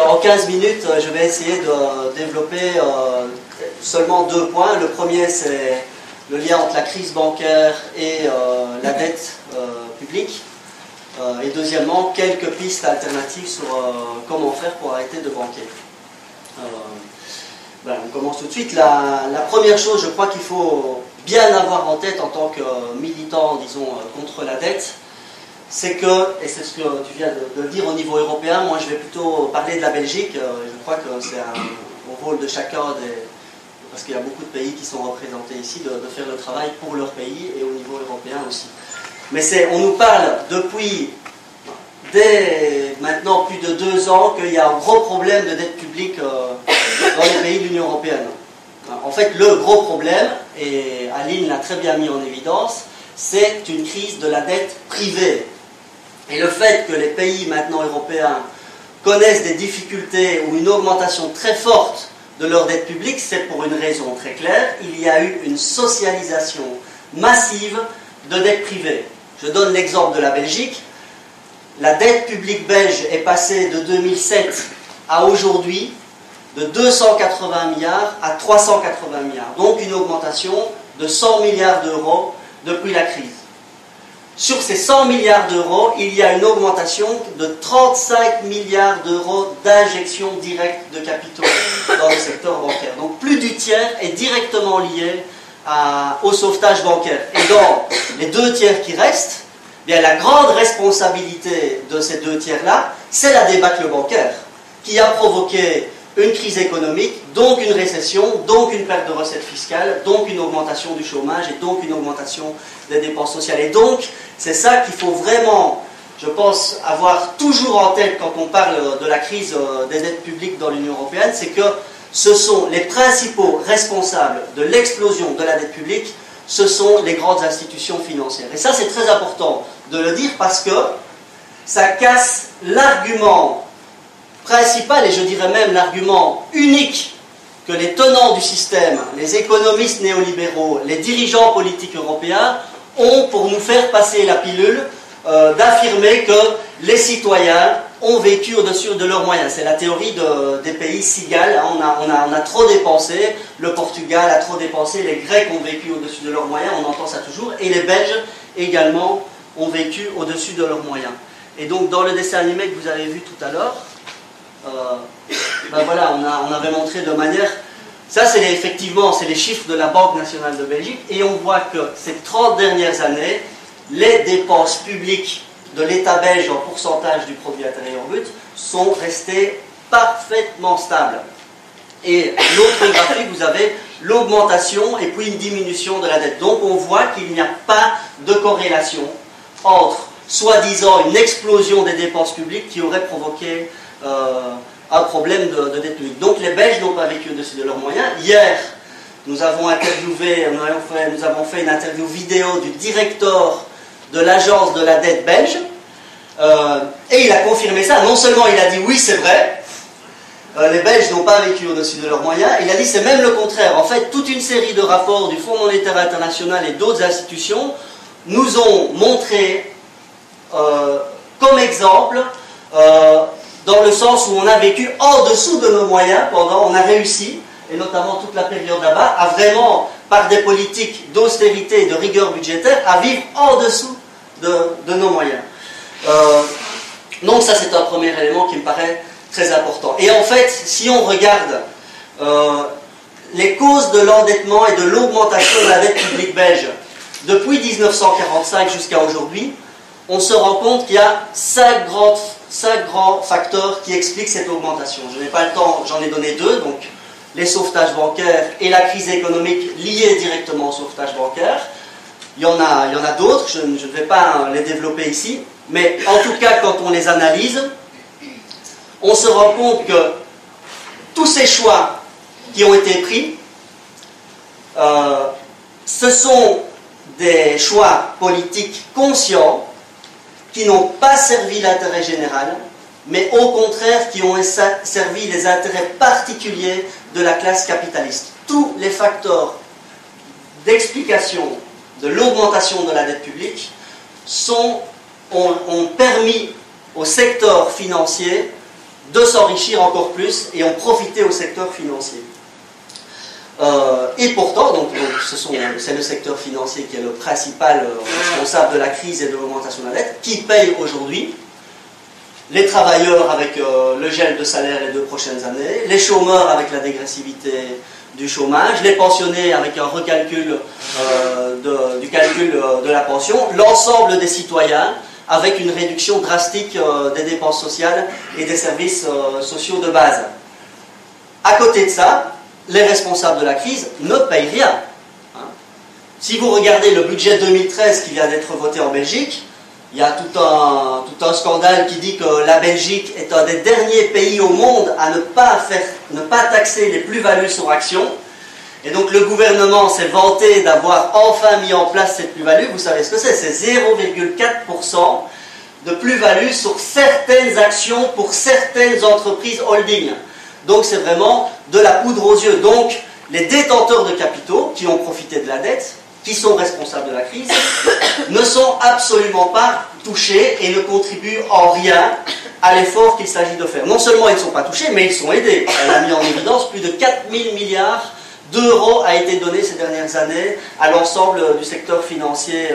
En 15 minutes, je vais essayer de développer seulement 2 points. Le premier, c'est le lien entre la crise bancaire et la dette publique. Et deuxièmement, quelques pistes alternatives sur comment faire pour arrêter de banquer. On commence tout de suite. La première chose, je crois qu'il faut bien avoir en tête en tant que militant, disons, contre la dette, c'est que, et c'est ce que tu viens de dire au niveau européen, moi je vais plutôt parler de la Belgique, je crois que c'est au rôle de chacun, parce qu'il y a beaucoup de pays qui sont représentés ici, de faire le travail pour leur pays et au niveau européen aussi. Mais on nous parle depuis, dès maintenant plus de 2 ans, qu'il y a un gros problème de dette publique dans les pays de l'Union européenne. En fait, le gros problème, et Aline l'a très bien mis en évidence, c'est une crise de la dette privée. Et le fait que les pays maintenant européens connaissent des difficultés ou une augmentation très forte de leur dette publique, c'est pour une raison très claire. Il y a eu une socialisation massive de dette privée. Je donne l'exemple de la Belgique. La dette publique belge est passée de 2007 à aujourd'hui de 280 milliards à 380 milliards. Donc une augmentation de 100 milliards d'euros depuis la crise. Sur ces 100 milliards d'euros, il y a une augmentation de 35 milliards d'euros d'injection directe de capitaux dans le secteur bancaire. Donc plus du tiers est directement lié au sauvetage bancaire. Et dans les 2 tiers qui restent, bien, la grande responsabilité de ces 2 tiers-là, c'est la débâcle bancaire, qui a provoqué une crise économique, donc une récession, donc une perte de recettes fiscales, donc une augmentation du chômage et donc une augmentation des dépenses sociales. Et donc, c'est ça qu'il faut vraiment, je pense, avoir toujours en tête quand on parle de la crise des dettes publiques dans l'Union européenne, c'est que ce sont les principaux responsables de l'explosion de la dette publique, ce sont les grandes institutions financières. Et ça, c'est très important de le dire parce que ça casse l'argument principal, et je dirais même l'argument unique que les tenants du système, les économistes néolibéraux, les dirigeants politiques européens ont pour nous faire passer la pilule d'affirmer que les citoyens ont vécu au-dessus de leurs moyens. C'est la théorie des pays cigales. On a trop dépensé, le Portugal a trop dépensé, les Grecs ont vécu au-dessus de leurs moyens, on entend ça toujours, et les Belges également ont vécu au-dessus de leurs moyens. Et donc dans le dessin animé que vous avez vu tout à l'heure, voilà, on avait montré de manière... Ça, effectivement, c'est les chiffres de la Banque nationale de Belgique, et on voit que ces 30 dernières années, les dépenses publiques de l'État belge en pourcentage du produit intérieur brut sont restées parfaitement stables. Et l'autre graphique, vous avez l'augmentation et puis une diminution de la dette. Donc on voit qu'il n'y a pas de corrélation entre, soi-disant, une explosion des dépenses publiques qui aurait provoqué un problème de dette publique. Donc les Belges n'ont pas vécu au-dessus de leurs moyens. Hier, nous avons fait une interview vidéo du directeur de l'agence de la dette belge, et il a confirmé ça. Non seulement il a dit oui, c'est vrai, les Belges n'ont pas vécu au-dessus de leurs moyens, il a dit c'est même le contraire. En fait, toute une série de rapports du Fonds monétaire international et d'autres institutions nous ont montré comme exemple dans le sens où on a vécu en dessous de nos moyens on a réussi, et notamment toute la période là-bas, à vraiment, par des politiques d'austérité et de rigueur budgétaire, à vivre en dessous de nos moyens. Donc ça, c'est un premier élément qui me paraît très important. Et en fait, si on regarde les causes de l'endettement et de l'augmentation de la dette publique belge depuis 1945 jusqu'à aujourd'hui, on se rend compte qu'il y a 5 grands facteurs qui expliquent cette augmentation. Je n'ai pas le temps, j'en ai donné 2, donc les sauvetages bancaires et la crise économique liée directement au sauvetage bancaire. Il y en a d'autres, je ne vais pas les développer ici, mais en tout cas, quand on les analyse, on se rend compte que tous ces choix qui ont été pris, ce sont des choix politiques conscients qui n'ont pas servi l'intérêt général, mais au contraire qui ont servi les intérêts particuliers de la classe capitaliste. Tous les facteurs d'explication de l'augmentation de la dette publique ont permis au secteur financier de s'enrichir encore plus et ont profité au secteur financier. Et pourtant, c'est le secteur financier qui est le principal responsable de la crise et de l'augmentation de la dette, qui paye aujourd'hui les travailleurs avec le gel de salaire les 2 prochaines années, les chômeurs avec la dégressivité du chômage, les pensionnés avec un recalcul du calcul de la pension, l'ensemble des citoyens avec une réduction drastique des dépenses sociales et des services sociaux de base. À côté de ça, les responsables de la crise ne payent rien. Si vous regardez le budget 2013 qui vient d'être voté en Belgique, il y a tout un scandale qui dit que la Belgique est un des derniers pays au monde à ne pas taxer les plus-values sur actions. Et donc le gouvernement s'est vanté d'avoir enfin mis en place cette plus-value. Vous savez ce que c'est? C'est 0,4% de plus-value sur certaines actions pour certaines entreprises holding. Donc c'est vraiment de la poudre aux yeux. Donc les détenteurs de capitaux qui ont profité de la dette, qui sont responsables de la crise, ne sont absolument pas touchés et ne contribuent en rien à l'effort qu'il s'agit de faire. Non seulement ils ne sont pas touchés, mais ils sont aidés. Elle a mis en évidence plus de 4 000 milliards d'euros a été donné ces dernières années à l'ensemble du secteur financier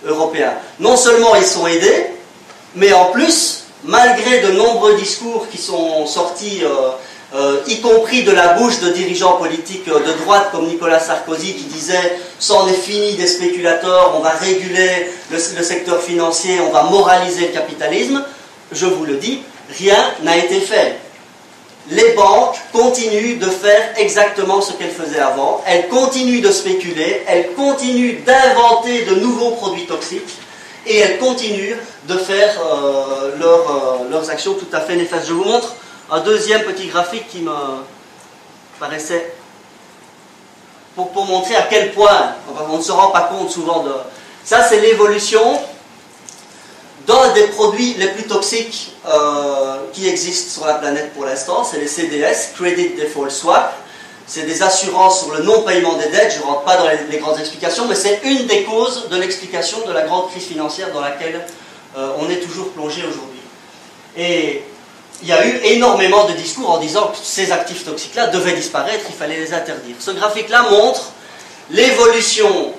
européen. Non seulement ils sont aidés, mais en plus, malgré de nombreux discours qui sont sortis y compris de la bouche de dirigeants politiques de droite comme Nicolas Sarkozy qui disait « c'en est fini des spéculateurs, on va réguler le secteur financier, on va moraliser le capitalisme », je vous le dis, rien n'a été fait. Les banques continuent de faire exactement ce qu'elles faisaient avant, elles continuent de spéculer, elles continuent d'inventer de nouveaux produits toxiques et elles continuent de faire leurs actions tout à fait néfastes. Je vous montre un deuxième petit graphique qui me paraissait pour montrer à quel point on ne se rend pas compte souvent de... Ça, c'est l'évolution d'un des produits les plus toxiques qui existent sur la planète pour l'instant. C'est les CDS, Credit Default Swap. C'est des assurances sur le non-paiement des dettes. Je ne rentre pas dans les grandes explications, mais c'est une des causes de l'explication de la grande crise financière dans laquelle on est toujours plongé aujourd'hui. Et il y a eu énormément de discours en disant que ces actifs toxiques-là devaient disparaître, il fallait les interdire. Ce graphique-là montre l'évolution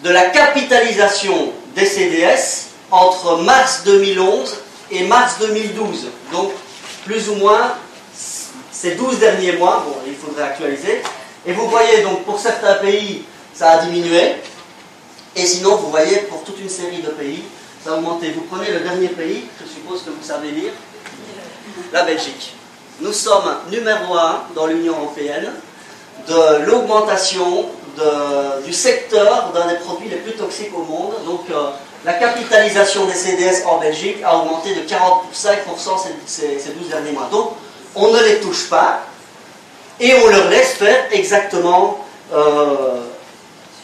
de la capitalisation des CDS entre mars 2011 et mars 2012. Donc, plus ou moins, ces 12 derniers mois, bon, il faudrait actualiser. Et vous voyez, donc, pour certains pays, ça a diminué. Et sinon, vous voyez, pour toute une série de pays, ça a augmenté. Vous prenez le dernier pays, je suppose que vous savez lire, la Belgique. Nous sommes numéro 1 dans l'Union européenne de l'augmentation du secteur d'un des produits les plus toxiques au monde. Donc la capitalisation des CDS en Belgique a augmenté de 45% ces 12 derniers mois. Donc on ne les touche pas et on leur laisse faire exactement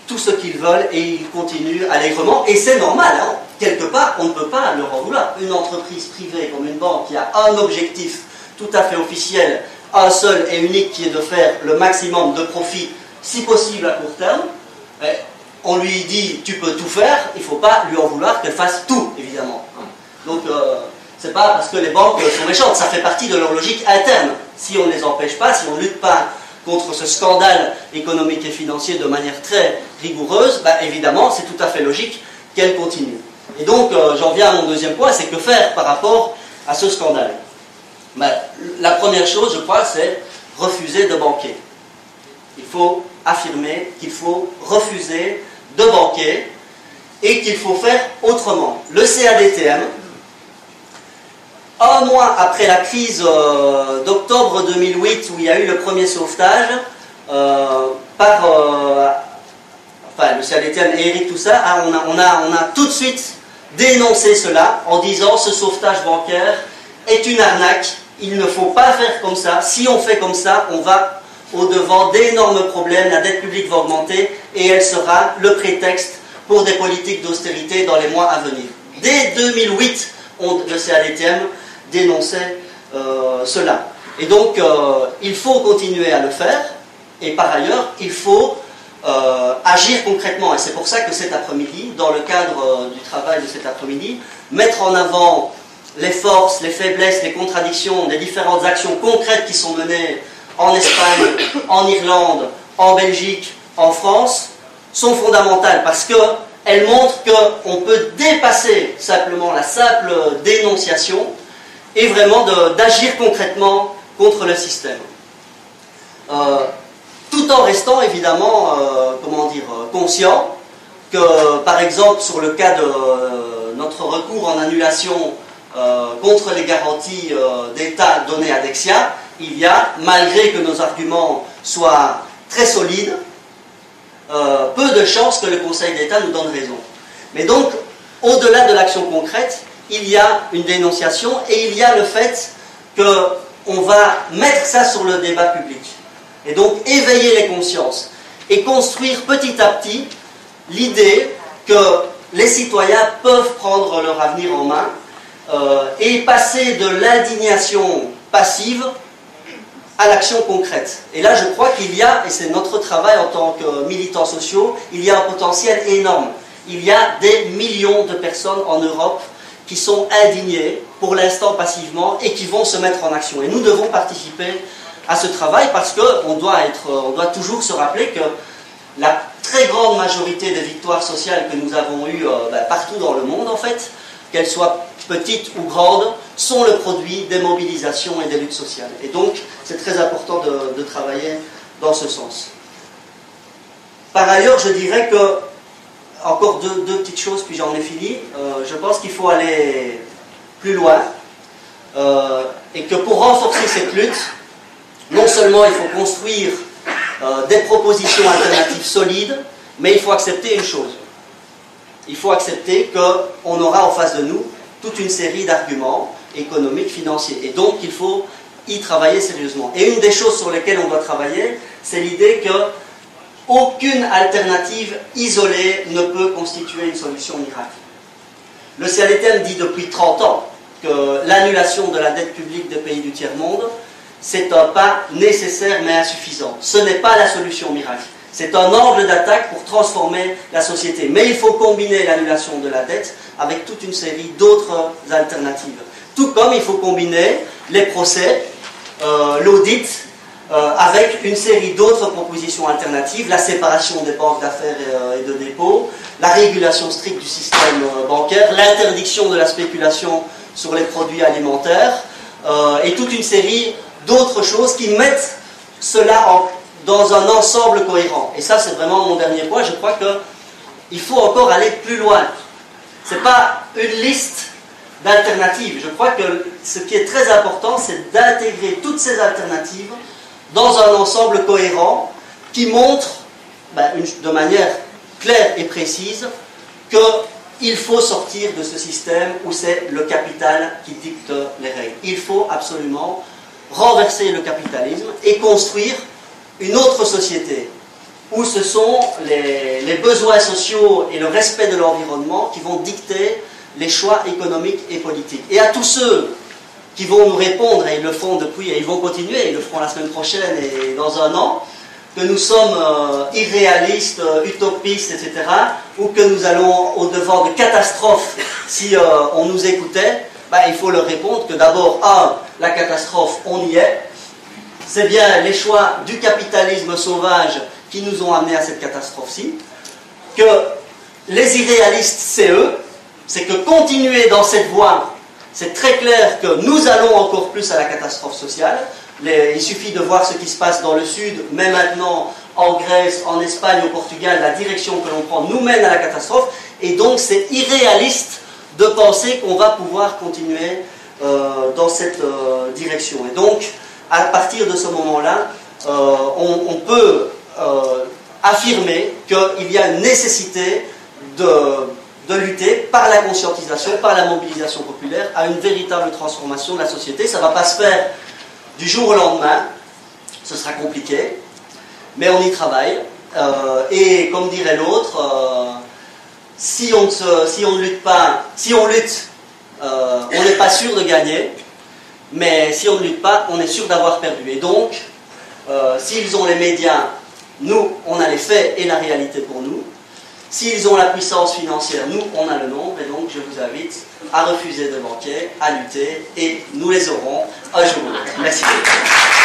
tout ce qu'ils veulent et ils continuent allègrement. Et c'est normal, hein. Quelque part, on ne peut pas leur en vouloir. Une entreprise privée comme une banque qui a un objectif tout à fait officiel, un seul et unique, qui est de faire le maximum de profit, si possible à court terme, on lui dit tu peux tout faire, il ne faut pas lui en vouloir qu'elle fasse tout, évidemment. Donc, c'est pas parce que les banques sont méchantes, ça fait partie de leur logique interne. Si on ne les empêche pas, si on ne lutte pas contre ce scandale économique et financier de manière très rigoureuse, bah, évidemment, c'est tout à fait logique qu'elle continue. Et donc, j'en viens à mon deuxième point, c'est que faire par rapport à ce scandale? Ben, la première chose, je crois, c'est refuser de banquer. Il faut affirmer qu'il faut refuser de banquer et qu'il faut faire autrement. Le CADTM, un mois après la crise d'octobre 2008, où il y a eu le premier sauvetage, le CADTM et Eric, tout ça, on a tout de suite dénoncé cela en disant ce sauvetage bancaire est une arnaque, il ne faut pas faire comme ça. Si on fait comme ça, on va au-devant d'énormes problèmes, la dette publique va augmenter et elle sera le prétexte pour des politiques d'austérité dans les mois à venir. Dès 2008, le CADTM dénonçait cela. Et donc, il faut continuer à le faire et par ailleurs, il faut agir concrètement. Et c'est pour ça que cet après-midi, dans le cadre du travail de cet après-midi, mettre en avant les forces, les faiblesses, les contradictions des différentes actions concrètes qui sont menées en Espagne, en Irlande, en Belgique, en France, sont fondamentales parce qu'elles montrent qu'on peut dépasser simplement la simple dénonciation et vraiment d'agir concrètement contre le système. Tout en restant évidemment, conscient que, par exemple, sur le cas de notre recours en annulation contre les garanties d'État données à Dexia, il y a, malgré que nos arguments soient très solides, peu de chances que le Conseil d'État nous donne raison. Mais donc, au-delà de l'action concrète, il y a une dénonciation et il y a le fait qu'on va mettre ça sur le débat public. Et donc, éveiller les consciences et construire petit à petit l'idée que les citoyens peuvent prendre leur avenir en main et passer de l'indignation passive à l'action concrète. Et là, je crois qu'il y a, et c'est notre travail en tant que militants sociaux, il y a un potentiel énorme. Il y a des millions de personnes en Europe qui sont indignées, pour l'instant passivement, et qui vont se mettre en action. Et nous devons participer à ce travail parce qu'on doit toujours se rappeler que la très grande majorité des victoires sociales que nous avons eues partout dans le monde, en fait, qu'elles soient petites ou grandes, sont le produit des mobilisations et des luttes sociales. Et donc, c'est très important de travailler dans ce sens. Par ailleurs, je dirais que, encore deux petites choses, puis j'en ai fini, je pense qu'il faut aller plus loin, et que pour renforcer cette lutte, non seulement il faut construire des propositions alternatives solides, mais il faut accepter une chose. Il faut accepter qu'on aura en face de nous toute une série d'arguments économiques, financiers. Et donc, il faut y travailler sérieusement. Et une des choses sur lesquelles on doit travailler, c'est l'idée qu'aucune alternative isolée ne peut constituer une solution miracle. Le CLTM dit depuis 30 ans que l'annulation de la dette publique des pays du tiers-monde, c'est un pas nécessaire mais insuffisant. Ce n'est pas la solution miracle. C'est un angle d'attaque pour transformer la société. Mais il faut combiner l'annulation de la dette avec toute une série d'autres alternatives. Tout comme il faut combiner les procès, l'audit, avec une série d'autres propositions alternatives, la séparation des banques d'affaires et de dépôts, la régulation stricte du système bancaire, l'interdiction de la spéculation sur les produits alimentaires, et toute une série d'autres choses qui mettent cela dans un ensemble cohérent. Et ça, c'est vraiment mon dernier point. Je crois qu'il faut encore aller plus loin. Ce n'est pas une liste d'alternatives. Je crois que ce qui est très important, c'est d'intégrer toutes ces alternatives dans un ensemble cohérent qui montre de manière claire et précise qu'il faut sortir de ce système où c'est le capital qui dicte les règles. Il faut absolument renverser le capitalisme et construire une autre société où ce sont les besoins sociaux et le respect de l'environnement qui vont dicter les choix économiques et politiques. Et à tous ceux qui vont nous répondre, et ils le font depuis, et ils vont continuer, ils le feront la semaine prochaine et dans un an, que nous sommes irréalistes, utopistes, etc., ou que nous allons au-devant de catastrophes si on nous écoutait, il faut leur répondre que d'abord, la catastrophe, on y est. C'est bien les choix du capitalisme sauvage qui nous ont amenés à cette catastrophe-ci. Que les irréalistes, c'est eux. C'est que continuer dans cette voie, c'est très clair que nous allons encore plus à la catastrophe sociale. Il suffit de voir ce qui se passe dans le Sud, mais maintenant en Grèce, en Espagne, au Portugal, la direction que l'on prend nous mène à la catastrophe. Et donc c'est irréaliste de penser qu'on va pouvoir continuer dans cette direction. Et donc, à partir de ce moment-là, on peut affirmer qu'il y a une nécessité de lutter par la conscientisation, par la mobilisation populaire, à une véritable transformation de la société. Ça ne va pas se faire du jour au lendemain, ce sera compliqué, mais on y travaille. Et comme dirait l'autre, si on lutte, on n'est pas sûr de gagner, mais si on ne lutte pas, on est sûr d'avoir perdu. Et donc, s'ils ont les médias, nous, on a les faits et la réalité pour nous. S'ils ont la puissance financière, nous, on a le nombre, et donc je vous invite à refuser de banquiers, à lutter, et nous les aurons un jour ou l'autre. Merci beaucoup.